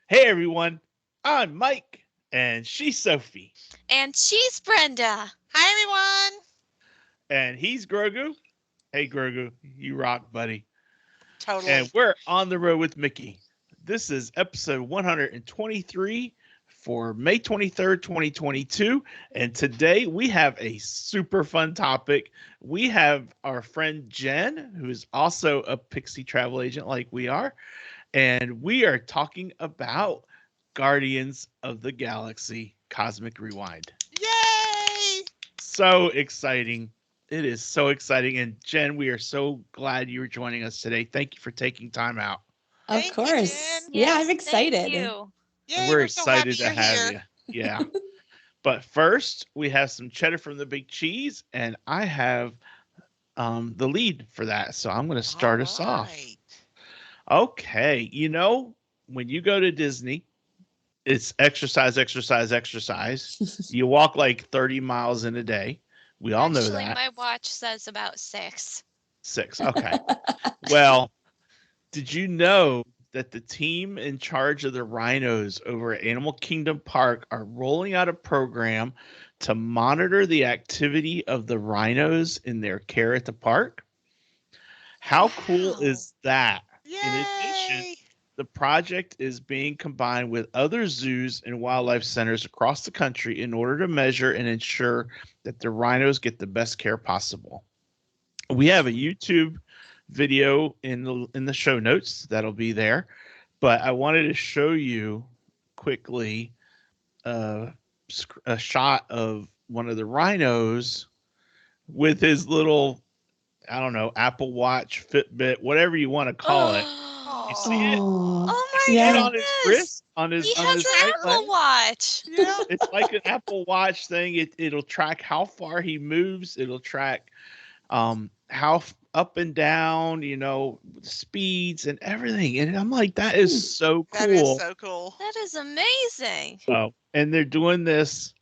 Hey everyone, I'm Mike, and she's Sophie, And she's Brenda. Hi, everyone. and he's Grogu. Hey Grogu, you rock, buddy. And Totally. we're on the road with Mickey. This is episode 123 for May 23rd, 2022. And today we have a super fun topic. We have our friend Jen, who is also a Pixie travel agent like we are, and we are talking about Guardians of the Galaxy Cosmic Rewind. Yay! So exciting. It is so exciting. And Jen, we are so glad you are joining us today. Thank you for taking time out. Of Thank you, course. Jen. Yeah, I'm Yes, thank excited. you. Yay, We're we're so happy excited to you're have here. you. Yeah. But first, we have some cheddar from the big cheese, and I have the lead for that. So I'm going to All start us off. right. Okay. When you go to Disney, it's exercise, exercise, exercise. You walk like 30 miles in a day. We all know Actually, that. my watch says about 6. 6. Okay. Well, did you know that the team in charge of the rhinos over at Animal Kingdom Park are rolling out a program to monitor the activity of the rhinos in their care at the park? How cool Wow. is that? In addition, Yay! the project is being combined with other zoos and wildlife centers across the country in order to measure and ensure that the rhinos get the best care possible. We have a YouTube video in the show notes that'll be there, but I wanted to show you quickly uh, a shot of one of the rhinos with his little, I don't know, Apple Watch, Fitbit, whatever you want to call it. You see it? Oh, Oh, Oh You my see it yeah. on his wrist, goodness! on his He on has his an right tracking. Apple leg. Watch. Yeah. It's like an Apple Watch thing. It'll track how far he moves. It'll track how up and down, speeds and everything. And I'm like, that is Hmm. so That is cool. so cool. That is amazing. So, and they're doing this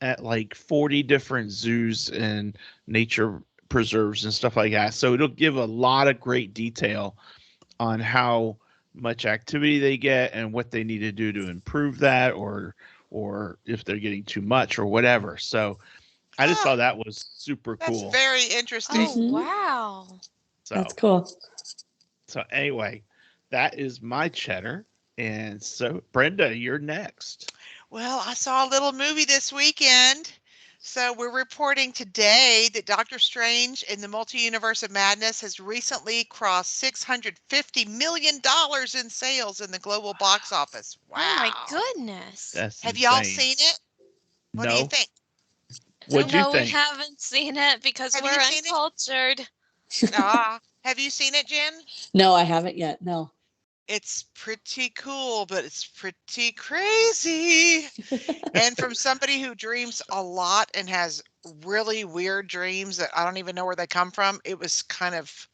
at like 40 different zoos and nature preserves and stuff like that. So it'll give a lot of great detail on how much activity they get and what they need to do to improve that, or if they're getting too much or whatever. So I just Ah, thought that was super that's cool. very interesting. Oh, Hmm. wow. That's So cool. so anyway, that is my cheddar. And so Brenda, you're next. Well, I saw a little movie this weekend. So we're reporting today that Doctor Strange in the Multi-Universe of Madness has recently crossed $650 million in sales in the global box office. Oh my Wow. goodness. That's Have y'all insane. seen it? What do you No. think? What'd Nope. you No, we think? haven't seen it because Have we're you seen it? uncultured. Have you seen it, Jen? No, I haven't yet. No. It's pretty cool, but it's pretty crazy. And from somebody who dreams a lot and has really weird dreams that I don't even know where they come from, it was kind of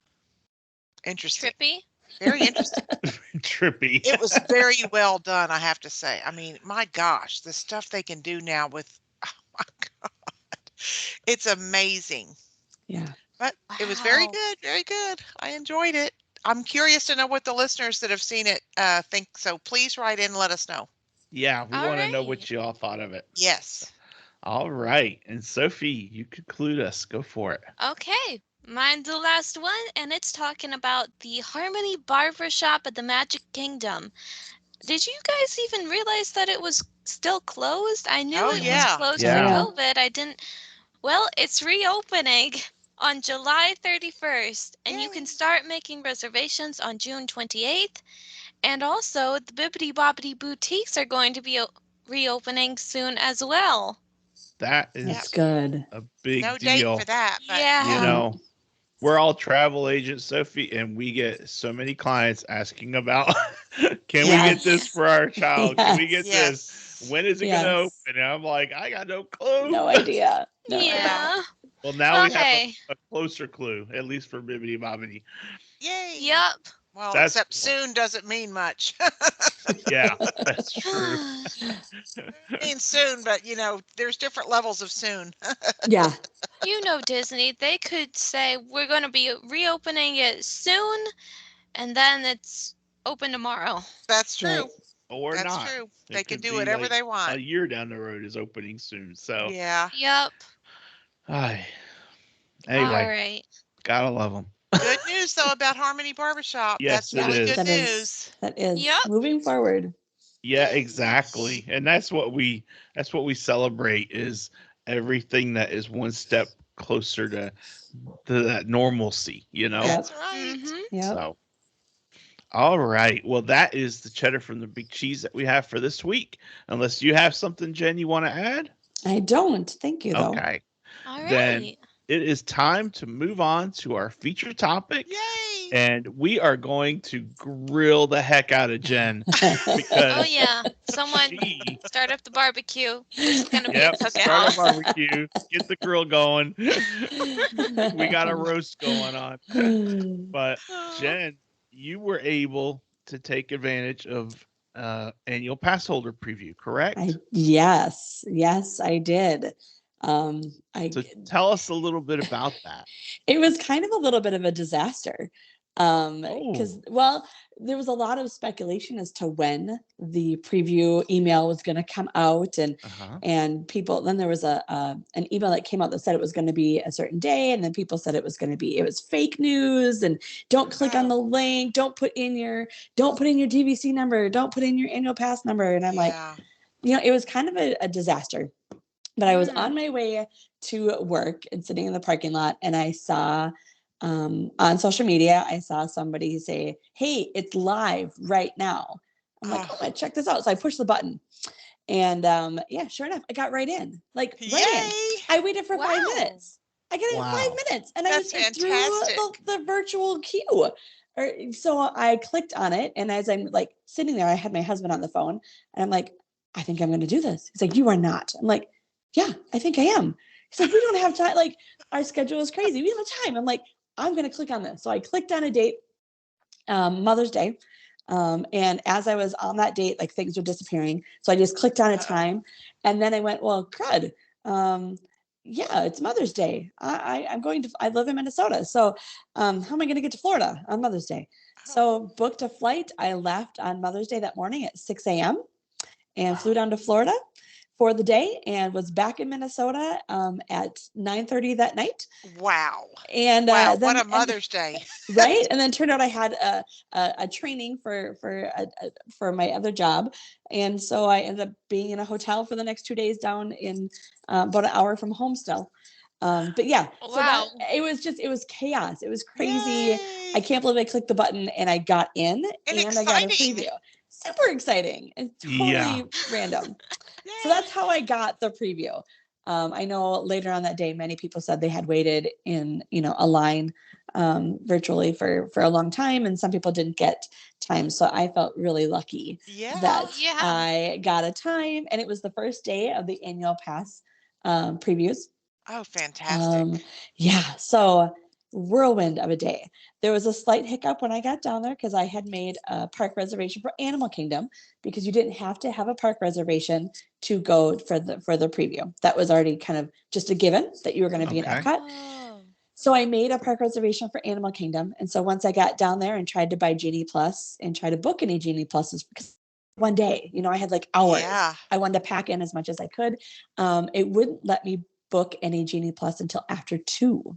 interesting. Trippy. Very interesting. Trippy. It was very well done, I have to say. I mean, my gosh, the stuff they can do now with oh my god. It's amazing. Yeah. But it was very Wow. good, very good. I enjoyed it. I'm curious to know what the listeners that have seen it think. So please write in and let us know. Yeah, we All want to know right. what you all thought of it. Yes. All right. And Sophie, you conclude us. Go for it. Okay. Mine's the last one, and it's talking about the Harmony Barbershop at the Magic Kingdom. Did you guys even realize that it was still closed? I knew Oh, it was yeah. closed Oh, for Yeah. yeah. COVID. I didn't. Well, it's reopening on July 31st, and you can Yay. start making reservations on June 28th. And also, the Bibbidi Bobbidi boutiques are going to be reopening soon as well. That Yep. That's is good. a big No date for deal. that, but You Yeah. yeah. know, we're all travel agents, Sophie, and we get so many clients asking about can we get this Yes. for our child? Can we get Yes. this? Yes. When is it going to open? Yes. And I'm like, I got no clue. No idea. No Yeah. idea. Yeah. Well, now Well, we have hey. a closer clue, at least for Bibbidi Bobbidi. Yay. Yep. Well, That's except cool. soon doesn't mean much. Yeah, that's true. It means soon, but there's different levels of soon. Yeah. You know, Disney, they could say we're going to be reopening it soon, and then it's open tomorrow. That's true. Right. or That's not. true. It They can could do be whatever like they a want. year down the road is opening soon. So, Yeah. Yep. ay, All anyway, right. gotta love them. Good news though about Harmony Barbershop. That's Yes, it really is. good That is news. that is Yep. moving forward. Yeah, exactly. And that's what we celebrate is everything that is one step closer to that normalcy, you know? Yep. That's right. Mm-hmm. Yep. So, all right. Well, that is the cheddar from the big cheese that we have for this week. Unless you have something, Jen, you want to add? I don't. Thank you though. Okay. All Then right. it is time to move on to our feature topic. Yay. And we are going to grill the heck out of Jen Oh because yeah. Someone she, start up the barbecue. This is gonna be yep, a start a cookout. barbecue, get the grill going. We got a roast going on. But Jen, you were able to take advantage of annual pass holder preview, correct? Yes, I did. I So tell us a little bit about that. It was kind of a little bit of a disaster. Because, Oh, well, there was a lot of speculation as to when the preview email was going to come out, uh-huh. and people. Then there was an email that came out that said it was going to be a certain day, and then people said it was fake news, and don't click on Oh, the link, don't put in your DVC number, don't put in your annual pass number, and I'm like, yeah. it was kind of a disaster. But I was Mm. on my way to work and sitting in the parking lot, and I saw on social media, I saw somebody say, "Hey, it's live right now." I'm like, "Oh, Oh, I check this out." So I pushed the button, and yeah, sure enough, I got right in, like right in. yay. I waited for 5 minutes. I got in Wow. 5 minutes, and I was That's through fantastic. the virtual queue. So I clicked on it, and as I'm like sitting there, I had my husband on the phone, and I'm like, "I think I'm going to do this." He's like, "You are not." I'm like, "Yeah, I think I am." He's like, "We don't have time. Like, our schedule is crazy. We don't have time." I'm like, "I'm going to click on this." So I clicked on a date, Mother's Day. And as I was on that date, like things were disappearing. So I just clicked on a Uh-oh. time, and then I went, well, crud. Um, yeah, it's Mother's Day. I live in Minnesota. So how am I going to get to Florida on Mother's Day? Oh, So booked a flight. I left on Mother's Day that morning at 6 a.m. and flew down to Florida for the day and was back in Minnesota at 9:30 that night. wow. And Wow. What then a Mother's Day. right, and then turned out I had a training for my other job, and so I ended up being in a hotel for the next 2 days down in about an hour from home still. But yeah, so that Wow. it was chaos. It was crazy. I Yay. can't believe I clicked the button and I got in And and I got a exciting. preview. Super exciting and Yeah. totally random. So Yay. that's how I got the preview. I know later on that day, many people said they had waited in, a line virtually for a long time, and some people didn't get time. So I felt really lucky Yeah. that Yeah. I got a time, and it was the first day of the annual pass previews. Oh, fantastic. Yeah, so whirlwind of a day. There was a slight hiccup when I got down there because I had made a park reservation for Animal Kingdom because you didn't have to have a park reservation to go for the preview. That was already kind of just a given that you were going to be in Okay. Epcot. Oh. So I made a park reservation for Animal Kingdom. And so once I got down there and tried to buy Genie Plus and try to book any Genie Pluses, because one day, I had like hours. Yeah. I wanted to pack in as much as I could. It wouldn't let me book any Genie Plus until after 2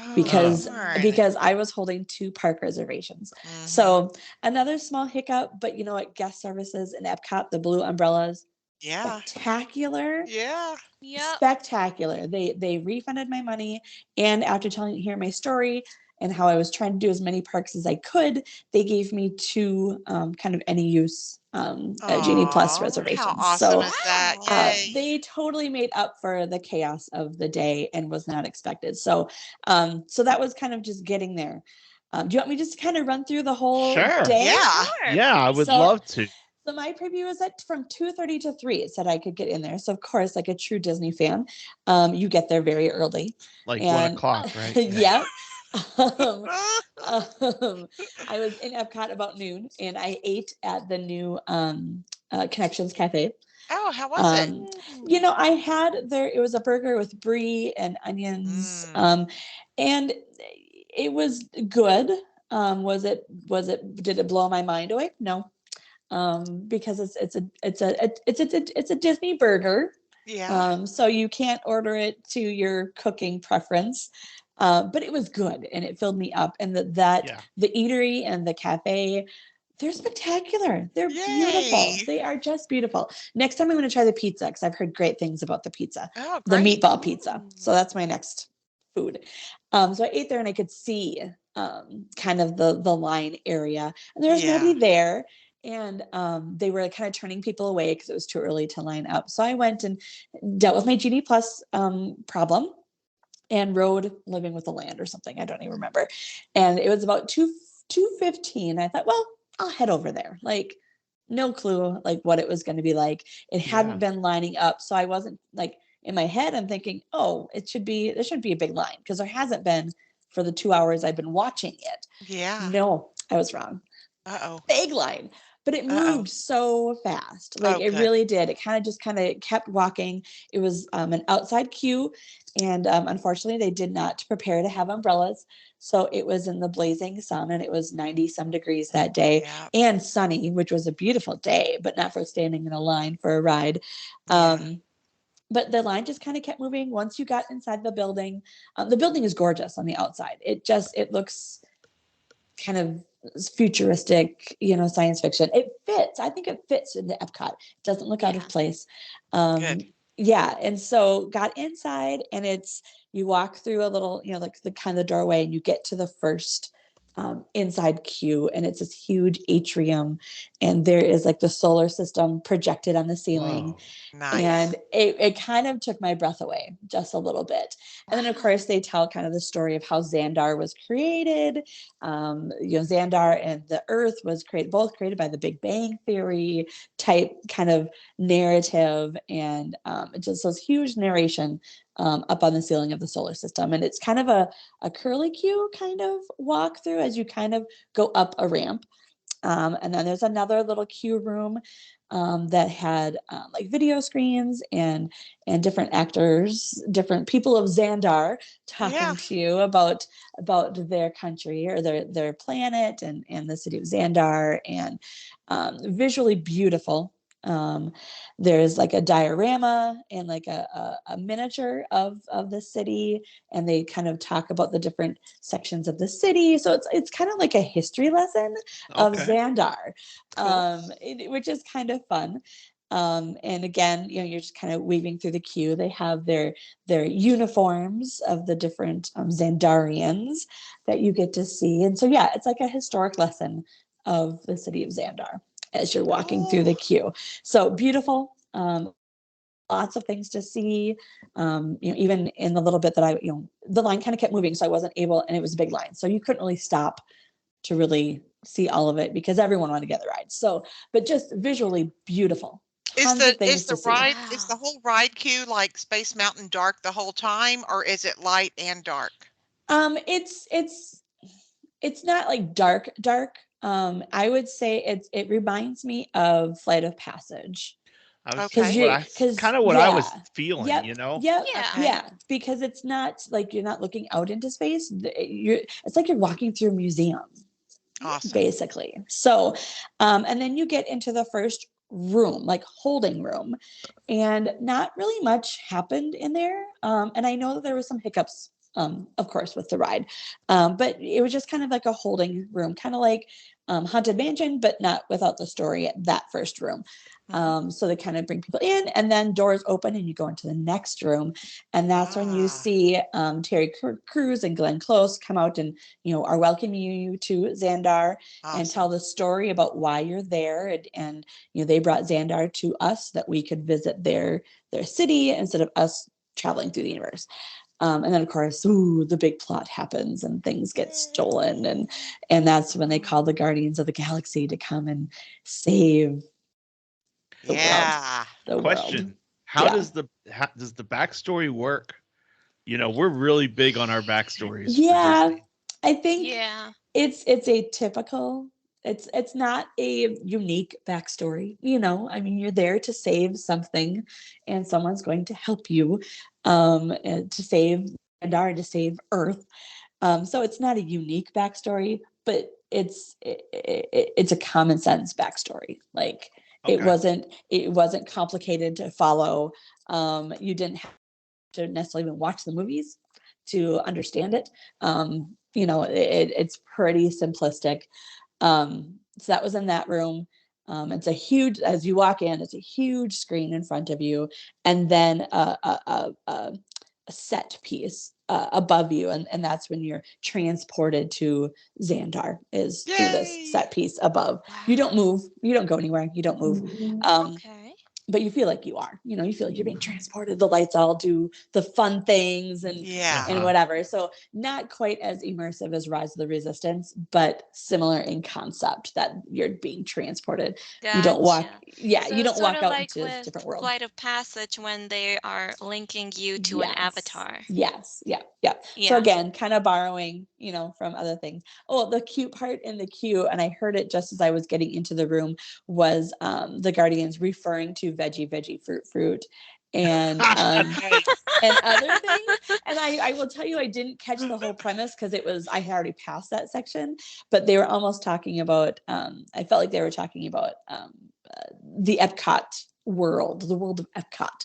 Oh, because darn. because I was holding 2 park reservations. Mhm. So another small hiccup, but you know what? Guest services in Epcot, the blue umbrellas, Yeah. spectacular. Yeah. Yep. Spectacular. They refunded my money, and after hearing my story and how I was trying to do as many parks as I could, they gave me 2 kind of any use Genie Plus Aw, how reservations. awesome So is that? Wow. Yay. they totally made up for the chaos of the day and was not expected. So so that was kind of just getting there. Do you want me just to kind of run through the whole Sure. day? Yeah. Sure. Yeah, I would So- love to. So my preview was at from 2:30 to 3. It said I could get in there. So of course, like a true Disney fan, you get there very early. Like And 1 o'clock, right? yep. um, I was in Epcot about noon, and I ate at the new Connections Cafe. Oh, how was it? I had there. It was a burger with brie and onions, Mm. and it was good. Did it blow my mind away? No. Because it's a Disney burger. Yeah. So you can't order it to your cooking preference. But it was good and it filled me up. And Yeah. the eatery and the cafe, they're spectacular. They're beautiful. Yay. They are just beautiful. Next time I'm going to try the pizza because I've heard great things about the pizza, Oh, the great. meatball pizza. Ooh. So that's my next food. So I ate there and I could see kind of the line area, and there was Yeah. nobody there. And they were kind of turning people away because it was too early to line up. So I went and dealt with my GD plus problem and rode Living with the Land or something. I don't even remember. And it was about 2:15. I thought, well, I'll head over there. Like, no clue like what it was going to be like. It hadn't Yeah. been lining up, so I wasn't like in my head. I'm thinking, oh, there shouldn't be a big line because there hasn't been for the 2 hours I've been watching it. Yeah. No, I was wrong. Uh-oh. Big line, but it Uh-oh. moved so fast. Like Oh, it good. really did. It kind of kept walking. It was an outside queue, and unfortunately, they did not prepare to have umbrellas. So it was in the blazing sun, and it was 90 some degrees that day Yeah. and sunny, which was a beautiful day, but not for standing in a line for a ride. Yeah. But the line just kind of kept moving once you got inside the building. The building is gorgeous on the outside. It looks kind of futuristic, science fiction. It fits. I think it fits in the Epcot. It doesn't look out of Yeah. place. Good. Yeah. And so got inside, and you walk through a little, like the kind of the doorway, and you get to the first inside queue, and it's this huge atrium, and there is like the solar system projected on the ceiling. Whoa. Nice. And it kind of took my breath away just a little bit. And then, of Wow. course, they tell kind of the story of how Xandar was created. Xandar and the Earth was both created by the Big Bang Theory type kind of narrative. And just this huge narration up on the ceiling of the solar system. And it's kind of a curly Q kind of walk through as you kind of go up a ramp. And then there's another little queue room that had like video screens and different actors, different people of Xandar talking Yeah. to you about their country or their planet and the city of Xandar, and visually beautiful. There's like a diorama and like a miniature of the city, and they kind of talk about the different sections of the city. So it's kind of like a history lesson of Okay. Xandar, Cool. which is kind of fun. And again, you're just kind of weaving through the queue. They have their uniforms of the different Xandarians that you get to see. And so, yeah, it's like a historic lesson of the city of Xandar as you're walking through the Cool. queue. So beautiful. Lots of things to see. Even in the little bit that the line kind of kept moving, so I wasn't able, and it was a big line, so you couldn't really stop to really see all of it because everyone wanted to get the ride. So, but just visually beautiful. Is Tons of the things is to the see. ride is the Wow. whole ride queue like Space Mountain dark the whole time, or is it light and dark? It's not like dark dark. I would say it reminds me of Flight of Passage. I was Because Okay. what you, I because kind of what I yeah, was feeling, yep, you know? yep, Yeah. Okay. yeah. Because it's not like you're not looking out into space. It's like you're walking through a museum, Awesome. basically. So, and then you get into the first room, like holding room, and not really much happened in there. And I know that there was some hiccups, of course, with the ride, but it was just kind of like a holding room, kind of like Haunted Mansion, but not without the story at that first room. Mhm. So they kind of bring people in, and then doors open, and you go into the next room, and that's when you Ah, see Terry Crews and Glenn Close come out and are welcoming you to Xandar and tell awesome. the story about why you're there, and they brought Xandar to us that we could visit their city instead of us traveling through the universe. And then of course, the big plot happens and things get stolen, and that's when they call the Guardians of the Galaxy to come and save the world. Yeah. The world. Question: Yeah. does the backstory work? We're really big on our backstories for Yeah. Disney. I think Yeah. it's a typical, it's not a unique backstory. I mean, you're there to save something, and someone's going to help you and to save Pandara, to save Earth. So it's not a unique backstory, but it's a common sense backstory. Like it wasn't complicated to follow. You didn't have to necessarily even watch the movies to understand it. It's pretty simplistic. So that was in that room. It's a huge, as you walk in, it's a huge screen in front of you, and then a set piece above you, and that's when you're transported to Xandar, is through Yay! this set piece above. You don't move, you don't go anywhere, you don't move. Okay. But you feel like you are, you feel like you're being transported. The lights all do the fun things and Yeah. whatever. So not quite as immersive as Rise of the Resistance, but similar in concept that you're being transported. You don't walk, Gotcha. So you it's don't walk sort of out like into a with different world. Flight of Passage when they are linking you to an avatar. Yes. Yeah. So Yeah. again, kind of borrowing, from other things. Oh, the cute part in the queue, and I heard it just as I was getting into the room, was the Guardians referring to veggie, fruit, and and other things. And I will tell you, I didn't catch the whole premise because I had already passed that section, but they were almost talking about, I felt like they were talking about the Epcot world, the world of Epcot.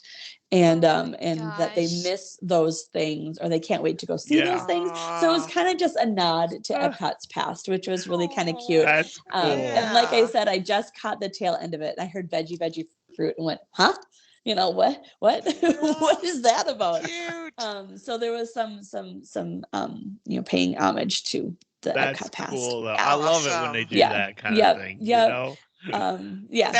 And that they miss those things, or they can't wait to go see those things. So it was kind of just a nod to Epcot's past, which was really kind of cute. That's cool. And like I said, I just caught the tail end of it. I heard veggie fruit and went, huh? What what is that about? Cute. So there was some paying homage to the That's Epcot past. cool though. I love it when they do that kind of thing. That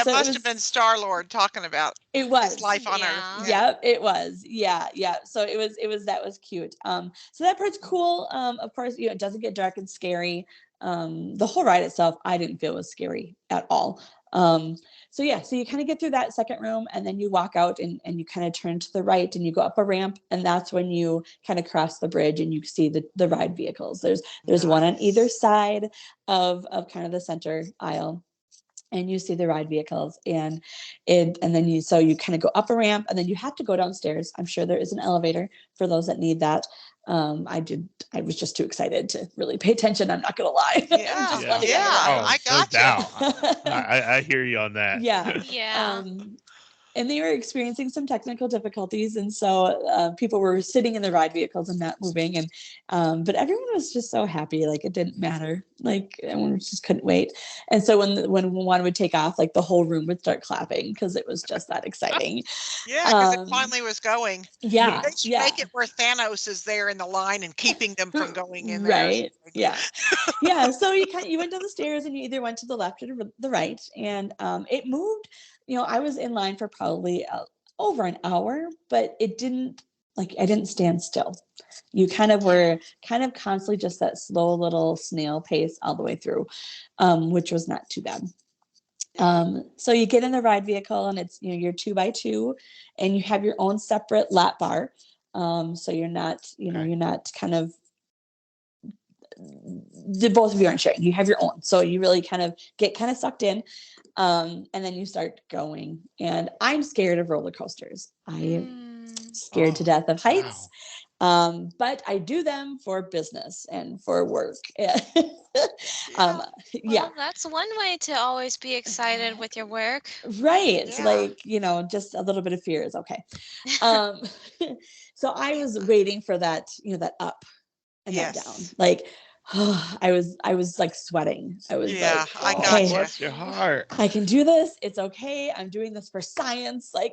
so must have been Star-Lord talking about it was his life on Earth. Yep, it was. Yeah. So it was that was cute. So that part's cool. Of course, it doesn't get dark and scary. The whole ride itself, I didn't feel was scary at all. So you kind of get through that second room, and then you walk out and you kind of turn to the right and you go up a ramp, and that's when you kind of cross the bridge and you see the ride vehicles. There's one on either side of kind of the center aisle, and you see the ride vehicles, and then you kind of go up a ramp, and then you have to go downstairs. I'm sure there is an elevator for those that need that. I was just too excited to really pay attention. I'm not gonna lie. I got you. I hear you on that. Yeah. And they were experiencing some technical difficulties, and so people were sitting in the ride vehicles and not moving, and but everyone was just so happy. Like it didn't matter. Like everyone just couldn't wait. And so when one would take off, like the whole room would start clapping because it was just that exciting. Because it finally was going. They should make it where Thanos is there in the line and keeping them from going in there. Right. So you went down the stairs, and you either went to the left or the right, and it moved. I was in line for probably over an hour, but it didn't, I didn't stand still. You kind of were constantly just that slow little snail pace all the way through, which was not too bad. So you get in the ride vehicle, and it's, you're 2x2, and you have your own separate lap bar. So you're not, you're not kind of, both of you aren't sharing. You have your own. So you really kind of get sucked in. And then you start going. And I'm scared of roller coasters. I am scared to death of heights. Wow. But I do them for business and for work. Well, that's one way to always be excited with your work. Right. Just a little bit of fear is okay. So I was waiting for that, that up and that down. I was like sweating. I was I got okay, bless your heart. I can do this. It's okay. I'm doing this for science. I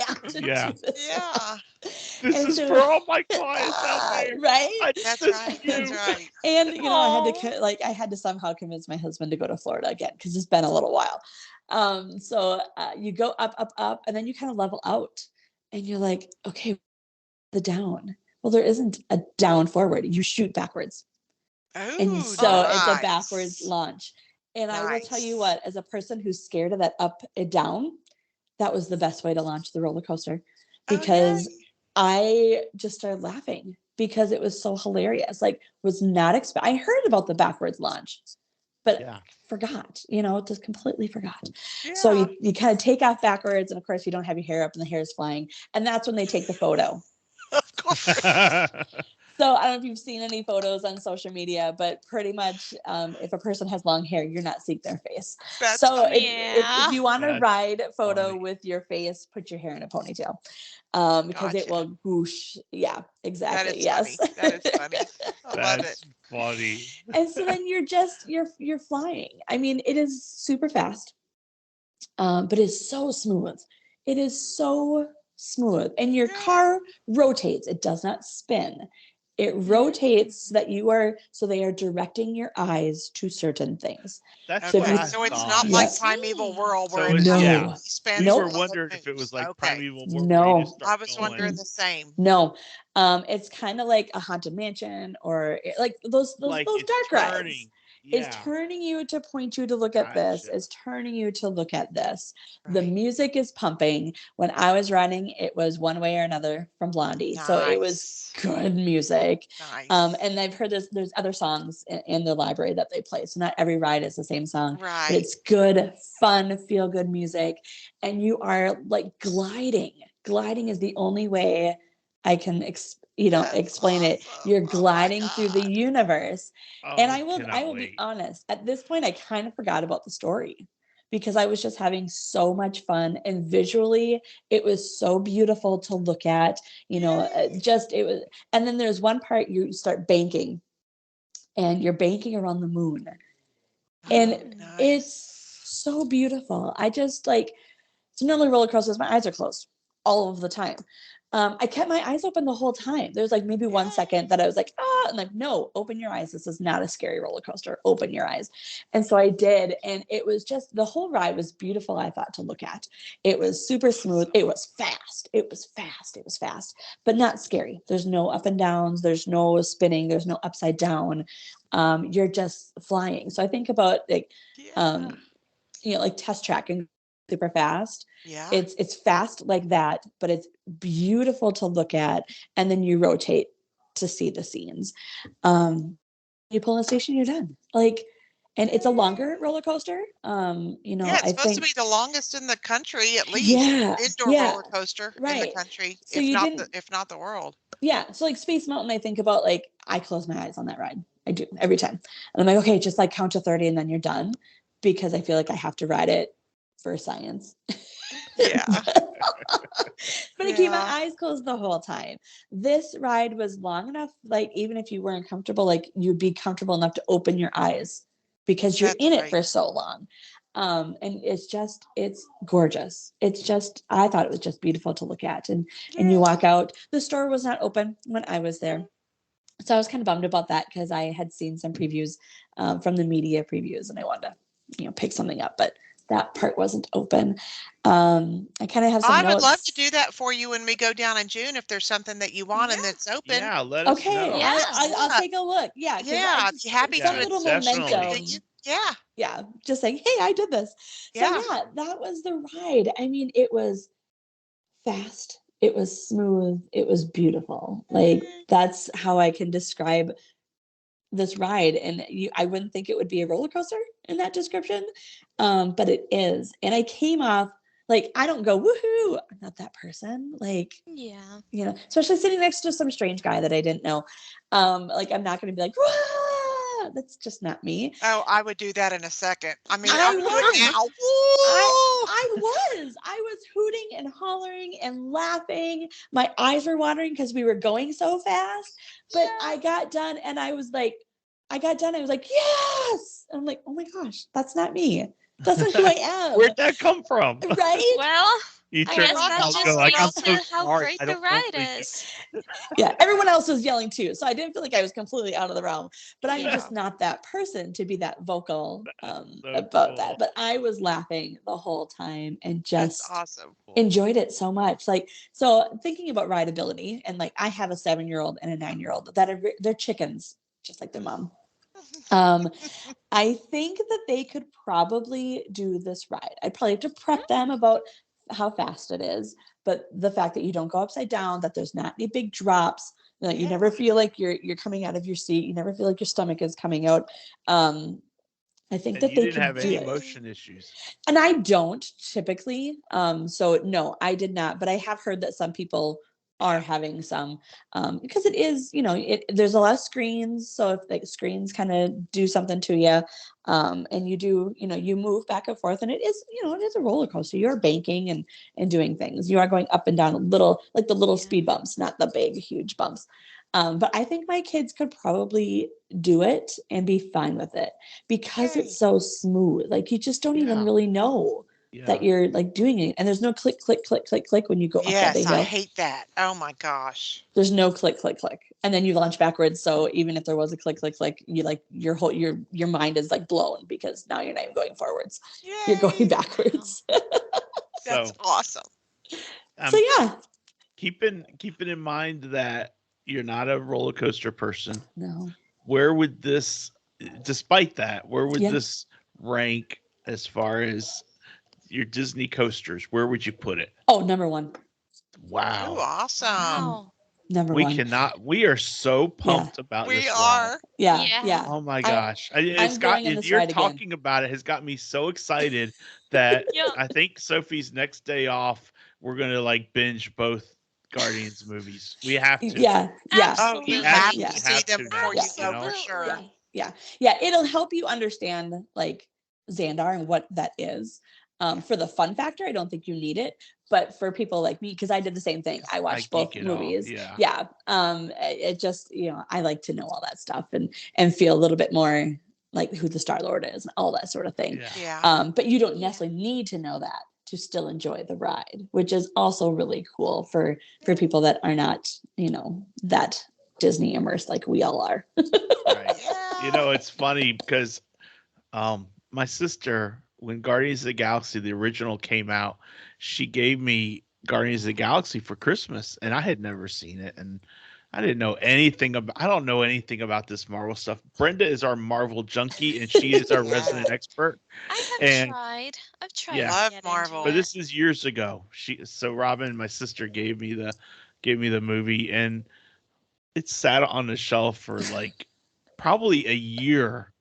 have to do this. This is for all my clients out there. Right? That's right. And I had to somehow convince my husband to go to Florida again because it's been a little while. So you go up, and then you kind of level out, and you're like, okay, the down. Well, there isn't a down forward. You shoot backwards. And so it's a backwards launch. And I will tell you what, as a person who's scared of that up and down, that was the best way to launch the roller coaster, because I just started laughing because it was so hilarious. Was not I heard about the backwards launch, but forgot, just completely forgot. So you kind of take off backwards, and of course you don't have your hair up and the hair is flying. And that's when they take the photo. Of course. So I don't know if you've seen any photos on social media, but pretty much if a person has long hair, you're not seeing their face. That's So funny. Yeah. if you want to That's ride photo funny. with your face, put your hair in a ponytail. Because it Gotcha. will whoosh. Yeah, That exactly. is Yes. funny. That is funny. I love it. That's funny. And so then you're flying. I mean, it is super fast, but it's so smooth. It is so smooth, and your Yeah. car rotates. It does not spin. It rotates so that they are directing your eyes to certain things. That's So what if you- Okay, I so it's thought. not Yeah. like Primeval World where So it it's No. constantly spins. We Nope. were while it wondering if it was moves. like Okay. Primeval War where you No. just start I was going. wondering the same. No, it's kind of like a haunted mansion or like those Like those it's dark rides. turning. Is Yeah. turning you to point you to look at this, Gotcha. is turning you to look at this. The Right. music is pumping. When I was running, it was one way or another from Blondie. So it was Nice. good music. Nice. And I've heard there's other songs in the library that they play. So not every ride is the same song, but Right. it's good, fun, feel good music. And you are like gliding. Gliding is the only way I can That's explain it. awesome. You're Oh my gliding through the God. universe. Oh, And I I will cannot be wait. honest, at this point I kind of forgot about the story because I was just having so much fun, and visually it was so beautiful to look at, just it was. And then there's one part you start banking, and you're banking around the moon, and Oh, it's nice. so beautiful. I just like, it's another roller coaster. My eyes are closed all of the time. I kept my eyes open the whole time. There's like maybe 1 second that I was like, and like, no, open your eyes. This is not a scary roller coaster. Open your eyes. And so I did. And it was just, the whole ride was beautiful, I thought, to look at. It was super smooth. It was fast. It was fast. It was fast, but not scary. There's no up and downs. There's no spinning. There's no upside down. You're just flying. So I think about like, Yeah. like Test Track and super fast. Yeah. It's fast like that, but it's beautiful to look at, and then you rotate to see the scenes. You pull in the station, you're done. Like, and it's a longer roller coaster. Yeah, it's I supposed to think be the longest in the country, at least yeah, indoor yeah, roller coaster in the right. country, So you didn't if not the world. yeah, so like Space Mountain, I think about like I close my eyes on that ride. I do every time. And I'm like, okay, just like count to 30 and then you're done, because I feel like I have to ride it for science. Yeah. But I keep my Yeah. eyes closed the whole time. This ride was long enough, like even if you weren't comfortable, like you'd be comfortable enough to open your eyes because you're That's in it great. for so long. And it's gorgeous. I thought it was just beautiful to look at. And you walk out, the store was not open when I was there. So I was kind of bummed about that because I had seen some previews from the media previews, and I wanted to, pick something up, but that part wasn't open. I kind of have some I would love to notes. do that for you when we go down in June if there's something that you want and Yeah. that's open. Yeah, let us Okay, know. Yeah. I'll take a look. Yeah, 'cause Yeah, I I'd be happy some to little definitely. momentum. Yeah. Yeah, just saying, hey, I did this. So Yeah. yeah, that was the ride. I mean, it was fast. It was smooth. It was beautiful. Like that's how I can describe this ride. And I wouldn't think it would be a roller coaster in that description, but it is. And I came off like, I don't go woohoo. I'm not that person. Like, Yeah. especially sitting next to some strange guy that I didn't know. Like, I'm not going to be like, Wah! That's just not me. Oh, I would do that in a second. I mean, I I'll do it was. now. I was hooting and hollering and laughing. My eyes were watering because we were going so fast. But I got done and I was like, yes. And I'm like, oh my gosh, that's not me. That's not who I am. Where'd that come from? Right? Well, You I turn guess around that and just go like, I'm speaks so to how sorry. great I the don't ride normally is. Yeah. Everyone else was yelling too. So I didn't feel like I was completely out of the realm. But I'm Yeah. just not that person to be that vocal so about cool. that. But I was laughing the whole time and That's just awesome. enjoyed it so much. Like, so thinking about rideability, and like I have a 7-year-old and a 9-year-old that they're chickens, just like their mom. I think that they could probably do this ride. I'd probably have to prep them about how fast it is, but the fact that you don't go upside down, that there's not any big drops, that you never feel like you're coming out of your seat, you never feel like your stomach is coming out. I think And that you they didn't could have do any it. motion issues. And I don't typically. So no, I did not. But I have heard that some people are having some, because it is, there's a lot of screens. So if like screens kind of do something to you, and you do, you move back and forth, and it is, it is a roller coaster. You're banking and doing things. You are going up and down like the little Yeah. speed bumps, not the big, huge bumps. But I think my kids could probably do it and be fine with it because Yay. it's so smooth. Like you just don't even Yeah. really know that Yeah. you're like doing it. And there's no click, click, click, click, click when you go up that Yes, hill. I hate that. Oh my gosh. There's no click, click, click. And then you launch backwards. So even if there was a click, click, click, you like your mind is like blown because now you're not even going forwards. You're going Yay. backwards. That's So awesome. So yeah. keeping in mind that you're not a roller coaster person, No. where would this, despite that, where would Yeah. this rank as far as your Disney coasters? Where would you put it? Oh, number one. Ooh, Wow. awesome. Wow. Number We one. cannot. We are so pumped about We this ride. are. Yeah. Yeah. Yeah. Oh my I- gosh! It's I'm got going in this you're ride again. talking about it has got me so excited that Yeah. I think Sophie's next day off we're gonna like binge both Guardians movies. We have to. Yeah. Yeah. Oh, you Absolutely. have Yeah. to see them now, before you Yeah. go for sure. Yeah. Yeah. Yeah. It'll help you understand like Xandar and what that is. For the fun factor, I don't think you need it. But for people like me, because I did the same thing. I watched both geek it all, movies. yeah. Yeah. It just, I like to know all that stuff and feel a little bit more like who the Star Lord is and all that sort of thing. Yeah. Yeah. But you don't Yeah. necessarily need to know that to still enjoy the ride, which is also really cool for people that are not, that Disney immersed like we all are. Right. Yeah. It's funny because my sister, when Guardians of the Galaxy the original came out, she gave me Guardians of the Galaxy for Christmas, and I had never seen it, and I didn't know anything about. I don't know anything about this Marvel stuff. Brenda is our Marvel junkie, and she is our Yeah. resident expert. I have And tried. I've tried yeah. to Love get Marvel. into but it. this is years ago. So Robin, my sister, gave me the movie, and it sat on the shelf for like probably a year.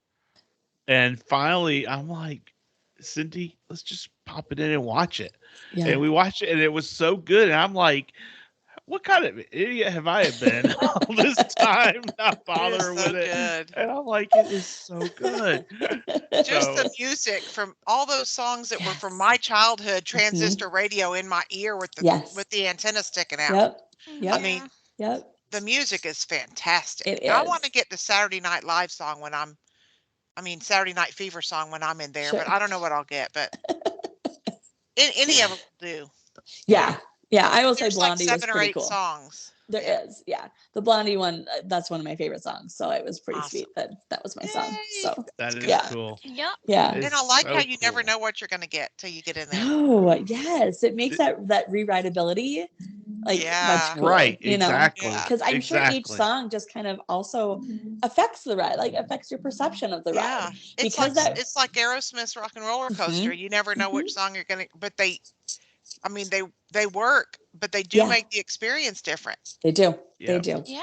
And finally, I'm like, Cindy, let's just pop it in and watch it. Yeah. And we watched it, and it was so good. And I'm like, what kind of idiot have I been all this time not It is bothering so with it? good. And I'm like, it is so good. Just So the music from all those songs that were from my childhood, transistor radio in my ear with Yes. the antenna sticking out. Yep. I Yep. mean, Yep. the music is fantastic. It I want to is. get the Saturday Night Live song Saturday Night Fever song when I'm in there, Sure. but I don't know what I'll get. But any of them will do. Yeah. Yeah. I will say There's like Blondie was 7 or pretty 8 cool. songs. There is. Yeah. The Blondie one, that's one of my favorite songs. So it was pretty Awesome. sweet that was my song. Yay. So that is Yeah. cool. Yep. yeah. It's And I like how so you never cool. know what you're going to get till you get in there. No, yes. It makes that rewritability like Yeah. much cooler. Right, You know? exactly. Yeah. Because I'm sure each Exactly. song just kind of also affects the ride, like affects your perception of the Yeah. ride. It's Because like that- it's like Aerosmith's Rock and Roller Coaster. You never know which song you're going to, but they work, but they do Yeah. make the experience different. They do. Yeah. They do. Yeah.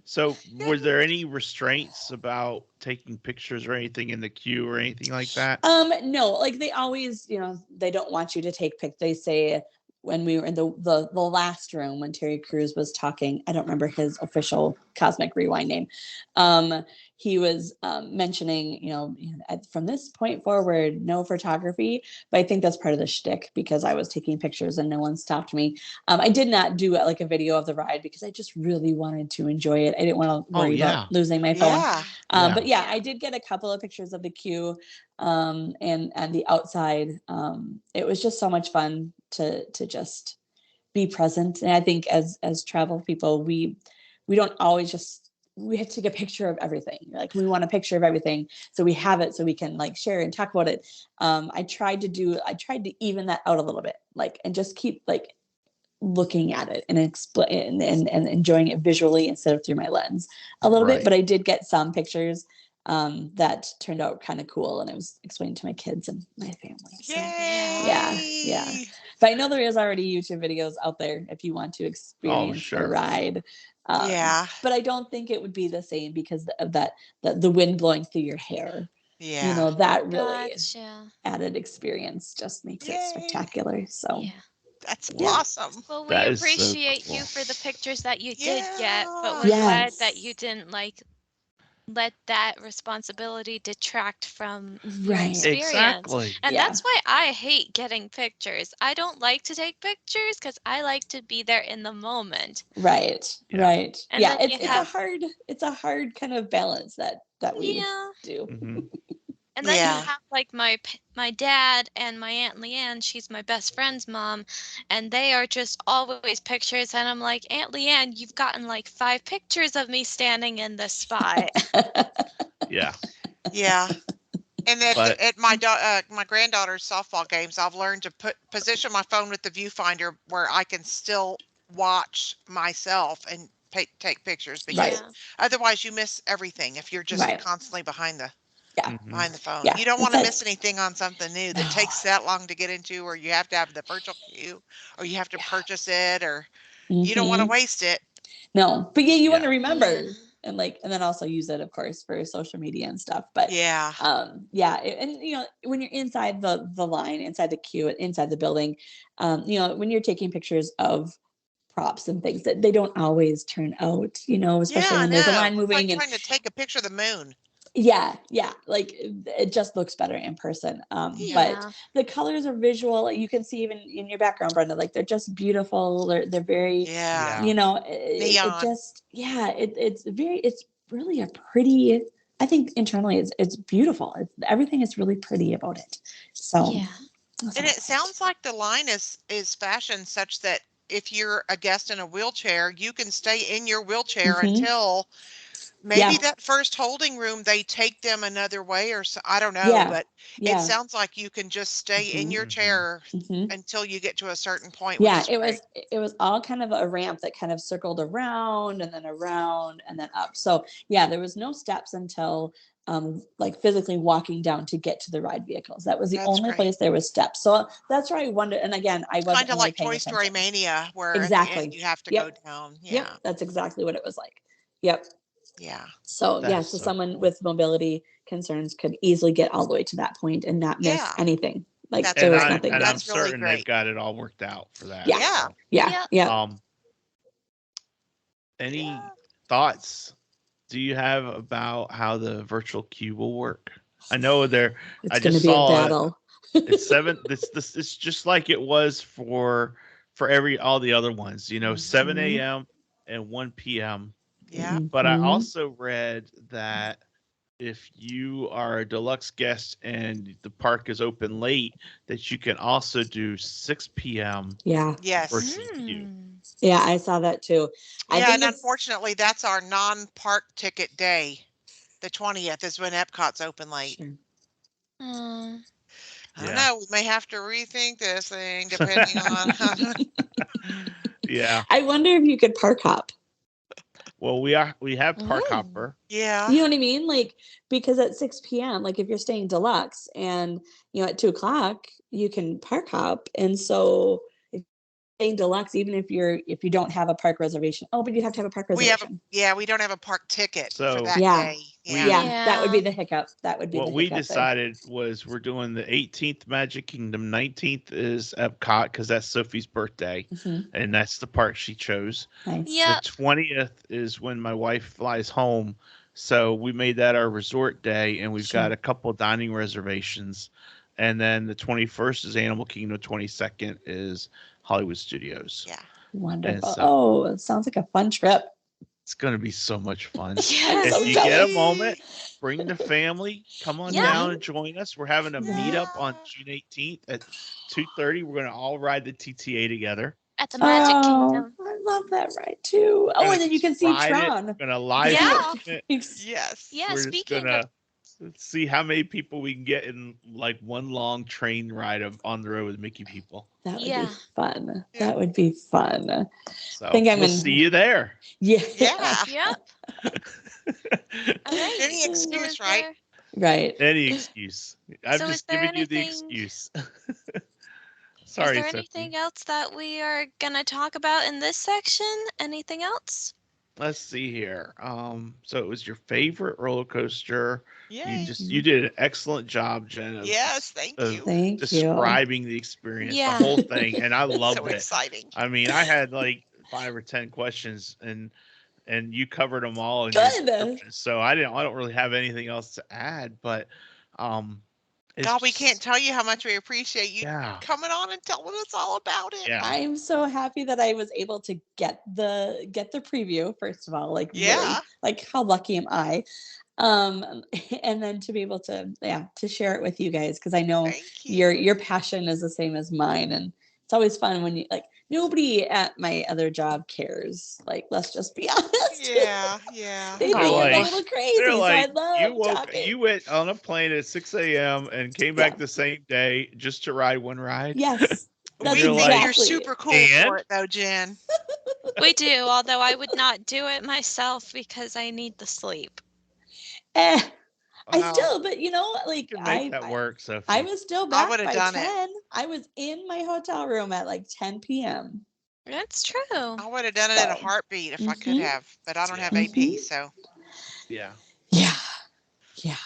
So, were there any restraints about taking pictures or anything in the queue or anything like that? No, like they always, they don't want you to take pic. They say when we were in the last room when Terry Crews was talking, I don't remember his official Cosmic Rewind name. He was mentioning, from this point forward, no photography. But I think that's part of the shtick because I was taking pictures and no one stopped me. I did not do like a video of the ride because I just really wanted to enjoy it. I didn't want to worry yeah. about losing my phone. Yeah. Yeah. But yeah, I did get a couple of pictures of the queue and the outside. It was just so much fun to just be present. And I think as travel people, we don't always we have to take a picture of everything. Like we want a picture of everything. So we have it so we can like share and talk about it. I tried to even that out a little bit, like, and just keep like looking at it and explain and enjoying it visually instead of through my lens a little bit. Right. But I did get some pictures that turned out kind of cool, and I was explaining to my kids and my family. So. Yay. Yeah. But I know there is already YouTube videos out there if you want to experience sure. the ride. Yeah. But I don't think it would be the same because of the wind blowing through your hair. Yeah. That really Gotcha. added experience just makes it Yay. spectacular. So Yeah. That's Yeah. awesome. Well, we That is so appreciate cool. you for the pictures that you did get, but we're Yeah. glad that Yes. you didn't like let that responsibility detract from your Right. experience. Exactly. And Yeah. that's why I hate getting pictures. I don't like to take pictures because I like to be there in the moment. Right. Yeah. Right. And Yeah. then you have, It's a hard kind of balance that we yeah. do. Mhm. And then you Yeah. have like my dad and my Aunt Leanne, she's my best friend's mom, and they are just always pictures. And I'm like, Aunt Leanne, you've gotten like 5 pictures of me standing in this spot. Yeah. Yeah. And at, But at my granddaughter's softball games, I've learned to position my phone with the viewfinder where I can still watch myself and take pictures, because Yeah. otherwise you miss everything if you're just Right. constantly behind the mhm. phone. Yeah, You don't it's want to like- miss anything on something new that No. takes that long to get into, or you have to have the virtual queue, or you have to Yeah. purchase it, or you don't want to Mhm. waste it. No, but yeah, you want Yeah. to remember Yeah. and then also use it, of course, for social media and stuff. But Yeah. and when you're inside the line, inside the queue, inside the building, when you're taking pictures of props and things that they don't always turn out, especially Yeah, I when there's a know. line It's like moving and trying to take a picture of the moon. yeah, like it just looks better in person. But Yeah. the colors are visual. You can see even in your background, Brenda, like they're just beautiful. They're very, Yeah. Yeah. it Neon. just, yeah, it's really a pretty, I think internally it's beautiful. Everything is really pretty about it. So, Yeah. that's And all it that. sounds like the line is fashioned such that if you're a guest in a wheelchair, you can stay in your wheelchair Mhm. until maybe Yeah, that first holding room, they take them another way, or so, I don't know, yeah, but it yeah. sounds like you can just stay in Mhm. your Mhm. chair Mhm. until you get to a certain point, which Yeah, is it great. was all kind of a ramp that kind of circled around and then around and then up. So yeah, there was no steps until like physically walking down to get to the ride vehicles. That was the That's only great. place there was steps. So that's where I wondered. And again, I wasn't Kind of really like paying Toy Story attention. Mania, where at the end Exactly. you have to go Yep. down. Yep. Yeah. That's exactly what it was like. Yep. Yeah. So yeah, That's so so someone cool. with mobility concerns could easily get all the way to that point and not miss Yeah. anything. Like That's there was great. nothing And there. I'm That's really certain they've great. got it all worked out for that. Yeah. Yeah. So, Yeah. Yep. Yeah. any Yeah. thoughts do you have about how the virtual queue will work? I know there. It's I going to just be a saw it. battle. It's 7. This it's just like it was for all the other ones. 7 Mhm. a.m. and 1 p.m. Yeah. But I Mhm. also read that if you are a deluxe guest and the park is open late, that you can also do 6 p.m. Yeah. Yes. virtual queue. Mm. Yeah, I saw that too. I Yeah, think and it's unfortunately, that's our non-park ticket day. The 20th is when Epcot's open late. sure. Mm. I don't Yeah. know. We may have to rethink this thing depending on. Yeah. I wonder if you could park hop. Well, we have Park Ooh. Hopper. Yeah. You know what I mean? Like because at 6 p.m., like if you're staying deluxe and at 2 o'clock, you can park hop. And so if you're staying deluxe, even if you don't have a park reservation. Oh, but you have to have a park We have a, reservation. yeah, we don't have a park ticket for So that Yeah. day. we- Yeah. Yeah, that would be Yeah. the hiccup. That would be the what we hiccup there. decided was we're doing the 18th Magic Kingdom, 19th is Epcot because that's Sophie's birthday, Mhm. and that's the park she chose. Nice. Yeah. The 20th is when my wife flies home, so we made that our resort day, and we've Sure. got a couple dining reservations. And then the 21st is Animal Kingdom, 22nd is Hollywood Studios. Yeah. Wonderful. so- Oh, it sounds like a fun trip. It's going to be so much fun. I'm Yes. so If you get a jealous. moment, bring the family, come on Yeah. down and join us. We're having a Yeah. meetup on June 18th at 2:30. We're going to all ride the TTA together. At the Magic Oh, Kingdom. I love that ride too. We're Oh, gonna and then you can see ride it. Tron. We're going to live Yeah. stream it. Yes. Yeah. We're just Speaking going of, to see how many people we can get in like one long train ride on the road with Mickey people. That would Yeah. be fun. Yeah. That would be fun. So think I'm we'll in- see you there. Yeah. Yeah. yep. All right. Any So excuse, is right? there- Right. Any excuse. I'm So is just there giving you the anything- excuse. Is Sorry, there Sophie. anything else that we are gonna talk about in this section? Anything else? let's see here. So it was your favorite roller coaster. Yay. You did an excellent job, Jen, of Yes, thank of you. Thank you. describing the experience, the Yeah. whole thing, and I So loved it. exciting. I mean, I had like 5 or 10 questions, and you covered them all in your Good. description. So I don't really have anything else to add, but it's God, we can't just, tell you how much we appreciate you yeah, coming on and telling us all about it. yeah. I'm so happy that I was able to get the preview, first of all. Like, really, Yeah. like, how lucky am I? And then to be able to, to share it with you guys, because I know Thank you. your passion is the same as mine, and it's always fun when you, like, nobody at my other job cares. Like, let's just be honest. Yeah, yeah. They They're think I'm a like, little crazy, they're so I like, love talking. you went on a plane at 6 a.m. and came back the same day just to ride one ride. Yes, that's We You're think like, you're exactly. super cool "And?" for it though, Jen. We do, although I would not do it myself because I need the sleep. Eh, I Wow, still, but like, you can make that work, Sophie. I was still I back would have by done 10. it. I was in my hotel room at like 10 p.m. That's true. I would have done it in a So, heartbeat if I could mhm. have, but I don't have Yeah. AP, so Yeah. Yeah. Yeah.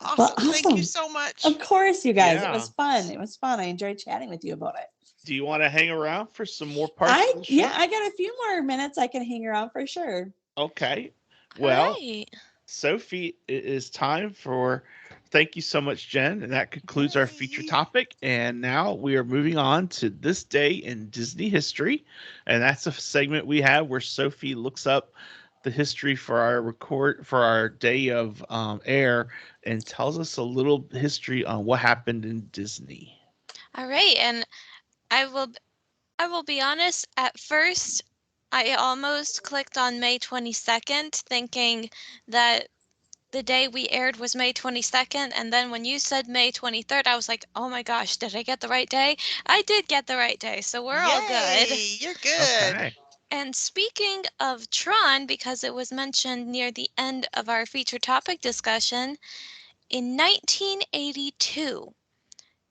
awesome. Well, Thank you awesome. so much. Of course, you guys. It Yeah. was fun. It was fun. I enjoyed chatting with you about it. Do you want to hang around for some more parts of the show? Yeah, I got a few more minutes I can hang around for sure. Okay. All Well, right. Sophie, it is time for. Thank you so much, Jen. And that concludes our feature Yay. topic. And now we are moving on to this day in Disney history. And that's a segment we have where Sophie looks up the history for our day of air and tells us a little history on what happened in Disney. All right, and I will be honest, at first I almost clicked on May 22nd thinking that the day we aired was May 22nd, and then when you said May 23rd, I was like, "Oh my gosh, did I get the right day?" I did get the right day, so we're all good. Yay, you're good. Okay. And speaking of Tron, because it was mentioned near the end of our feature topic discussion, in 1982,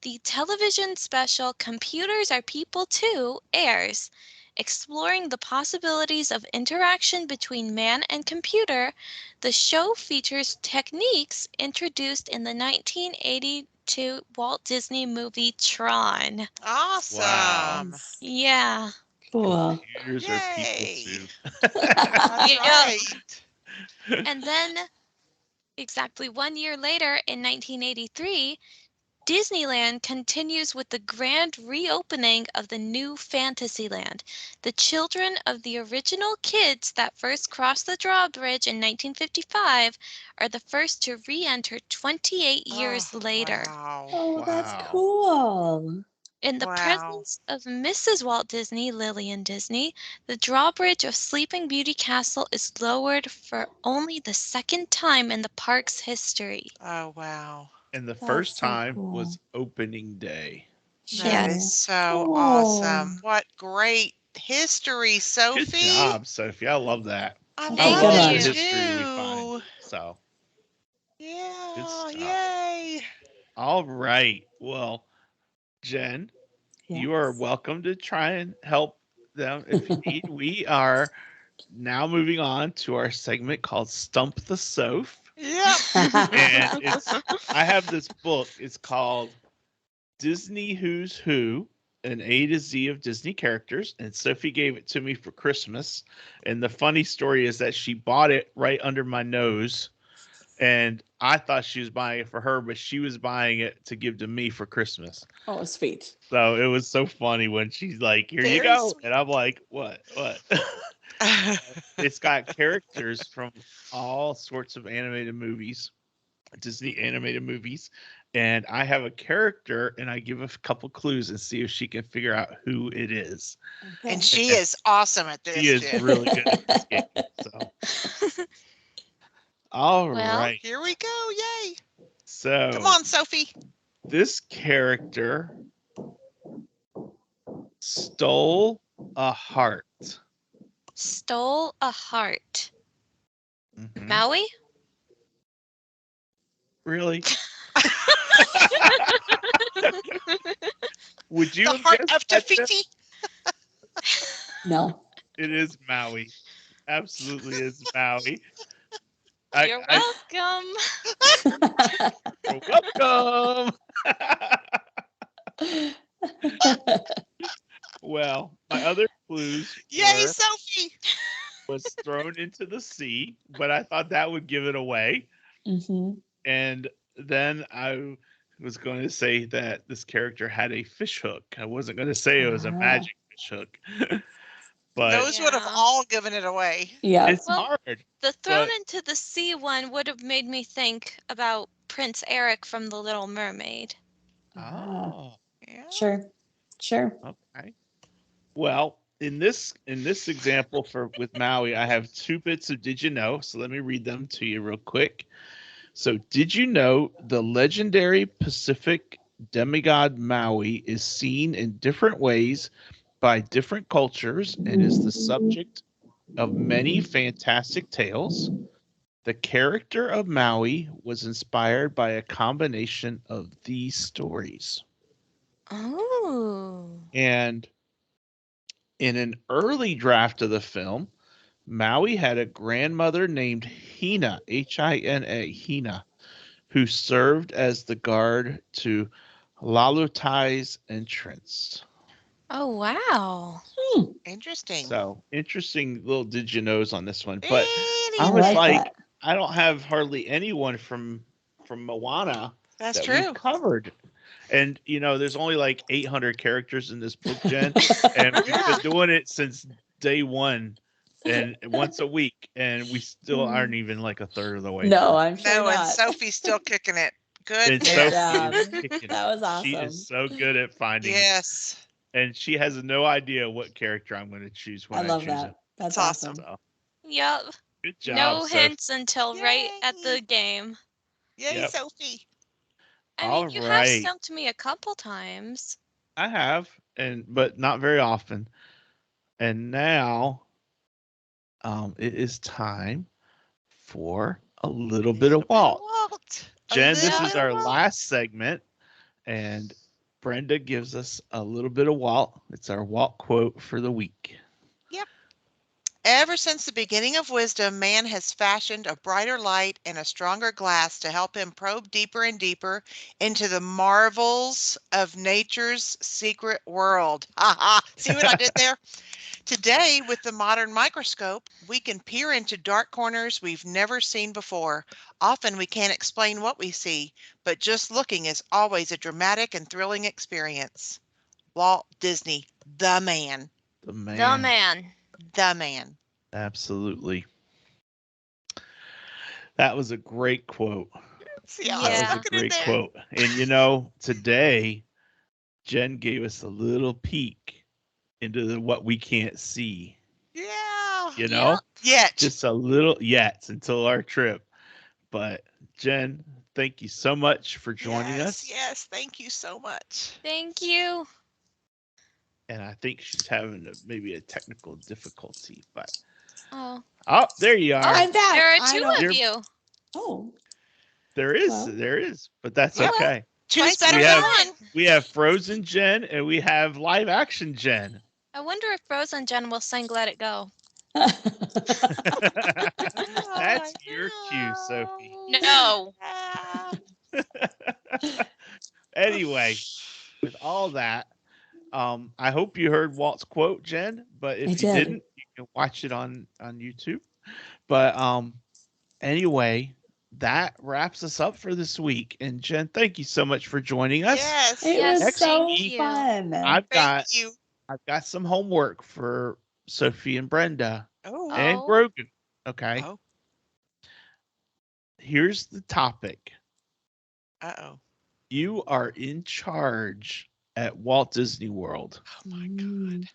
the television special Computers Are People Too airs, exploring the possibilities of interaction between man and computer. The show features techniques introduced in the 1982 Walt Disney movie Tron. Awesome. Nice. Yeah. Cool. Computers are people Yay. too. That's Yeah. right. And then, exactly 1 year later, in 1983, Disneyland continues with the grand reopening of the new Fantasyland. The children of the original kids that first crossed the drawbridge in 1955 are the first to re-enter 28 years Oh, later. wow. Oh, that's Wow. cool. In the Wow. presence of Mrs. Walt Disney, Lillian Disney, the drawbridge of Sleeping Beauty Castle is lowered for only the second time in the park's history. Oh, wow. And the That's first so time cool. was opening day. That Yes. is so Cool. awesome. What great history, Good Sophie. job, Sophie. I love that. I That's I a Thank good love you. the one. history we too. find. So, good Yeah, stuff. yay. All right. Well, Jen, you are Yes. welcome to try and help them if you need. We are now moving on to our segment called Stump the Soph. Yep. And I have this book. It's called Disney Who's Who, an A to Z of Disney characters. And Sophie gave it to me for Christmas. And the funny story is that she bought it right under my nose. And I thought she was buying it for her, but she was buying it to give to me for Christmas. Oh, sweet. So it was so funny when she's like, "Here you Very go," sweet. and I'm like, "What? What?" It's got characters from all sorts of animated movies, Disney animated movies, and I have a character, and I give a couple clues and see if she can figure out who it is. And she is awesome at this. She is Jen. really good at this game. So, all Well, right. Here we go. Yay. So, Come on, Sophie. this character stole a heart. Stole a heart. Mhm. Maui? Really? Would you The have heart guessed of that, Jeff? Tafiti. No. It is Maui. absolutely is Maui. You're welcome. You're welcome. Well, my other clues Yay, were Sophie! was thrown into the sea, but I thought that would give it away. hmm And then I was going to say that this character had a fish hook. I wasn't going to say it was a Ah. magic fish hook, but Those would have Yeah. all given it away. Yeah. it's Well, hard. The thrown But- into the sea one would have made me think about Prince Eric from The Little Mermaid. Oh, Yeah. Sure. Sure. okay. Well, in this example with Maui, I have 2 bits of did you know? So let me read them to you real quick. So, did you know the legendary Pacific demigod Maui is seen in different ways by different cultures and is the subject of many fantastic tales? The character of Maui was inspired by a combination of these stories. Oh. And in an early draft of the film, Maui had a grandmother named Hina, Hina, Hina, who served as the guard to Lalutai's entrance. Oh, wow. Interesting. So interesting little did you knows on this one. But I I was like like, that. I don't have hardly anyone from Moana That's that true. we've covered. And there's only like 800 characters in this book, Jen, and we've Yeah. been doing it since day one, and once a week, and we still aren't even like a third of the way. No, through. I'm sure No, and not. Sophie's still kicking it. Good. And Good Sophie job. is kicking That it. was She awesome. is so good at finding, Yes. and she has no idea what character I'm going to choose when I love choose that. it. That's It's awesome. awesome. So Yep. good job, No Sophie. hints until right at Yay. the game. Yay, Yep. Sophie. I All mean, you have right. stumped me a couple times. I have, but not very often. And now, it is time for a little bit of Walt. A Jen, this little is bit of our Walt. last segment, and Brenda gives us a little bit of Walt. It's our Walt quote for the week. Ever since the beginning of wisdom, man has fashioned a brighter light and a stronger glass to help him probe deeper and deeper into the marvels of nature's secret world. Ha ha! See what I did there? Today, with the modern microscope, we can peer into dark corners we've never seen before. Often we can't explain what we see, but just looking is always a dramatic and thrilling experience. Walt Disney, the man, The man. The man. the man. Absolutely. That was a great quote. See how Yeah. I That was stuck a it in great there? quote. And today, Jen gave us a little peek into what we can't see. Yeah. You know, Yep. Yet. just a little yet until our trip. But Jen, thank you so much for joining Yes, us. Yes, thank you so much. Thank you. And I think she's having maybe a technical difficulty, but Oh, there you Oh, are. I'm back. there are I two don't- of You're- you. Oh, There is, Well. but that's Yeah. okay. Two's Twice better we than have- one. We have Frozen Jen and we have live action Jen. I wonder if Frozen Jen will sing "Let It Go." That's your cue, Sophie. No. Ah. Anyway, with all that, I hope you heard Walt's quote, Jen. But if I you did. didn't, you can watch it on YouTube. But anyway, that wraps us up for this week. And Jen, thank you so much for joining us. Yes. it Yes, was so thank you. fun. I've Thank you. got some homework for Sophie and Brenda Oh. and Oh. Grogan. Okay. Oh. Here's the topic. Uh-oh. You are in charge at Walt Disney World. Oh my Mm. God.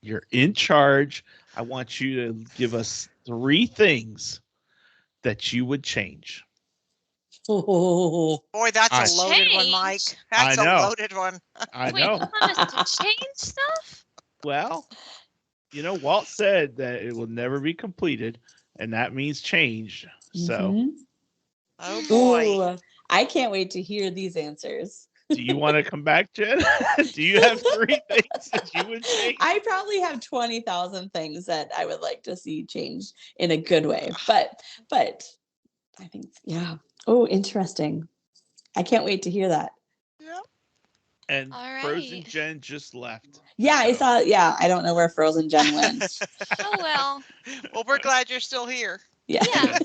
You're in charge. I want you to give us 3 things that you would change. Oh, Boy, that's I- a loaded one, Mike. Change? That's I a know. loaded one. I Wait, know. you want us to change stuff? Well, Walt said that it will never be completed, and that means change. So, mhm. Oh boy. Ooh, I can't wait to hear these answers. Do you want to come back, Jen? Do you have 3 things that you would change? I probably have 20,000 things that I would like to see changed in a good way. But I think, yeah. Oh, interesting. I can't wait to hear that. Yep. And All Frozen right. Jen just left. Yeah, I So, saw. Yeah, I don't know where Frozen Jen went. Oh well. Well, we're glad you're still here. Yeah. Yeah.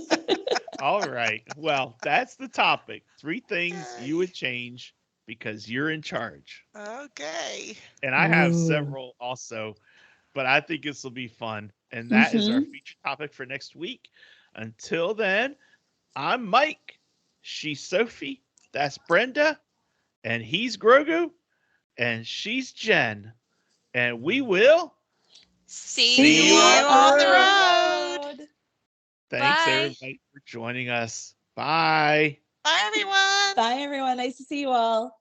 all right. Well, that's the topic. 3 things Okay. you would change because you're in charge. Okay. And I have Ooh. several also, but I think this will be fun. And that is our Mhm. feature topic for next week. Until then, I'm Mike. She's Sophie. That's Brenda. And he's Grogu. And she's Jen. And we will. See you on the road. Thanks, Bye. everybody, for joining us. Bye. Bye, everyone. Bye, everyone. Nice to see you all.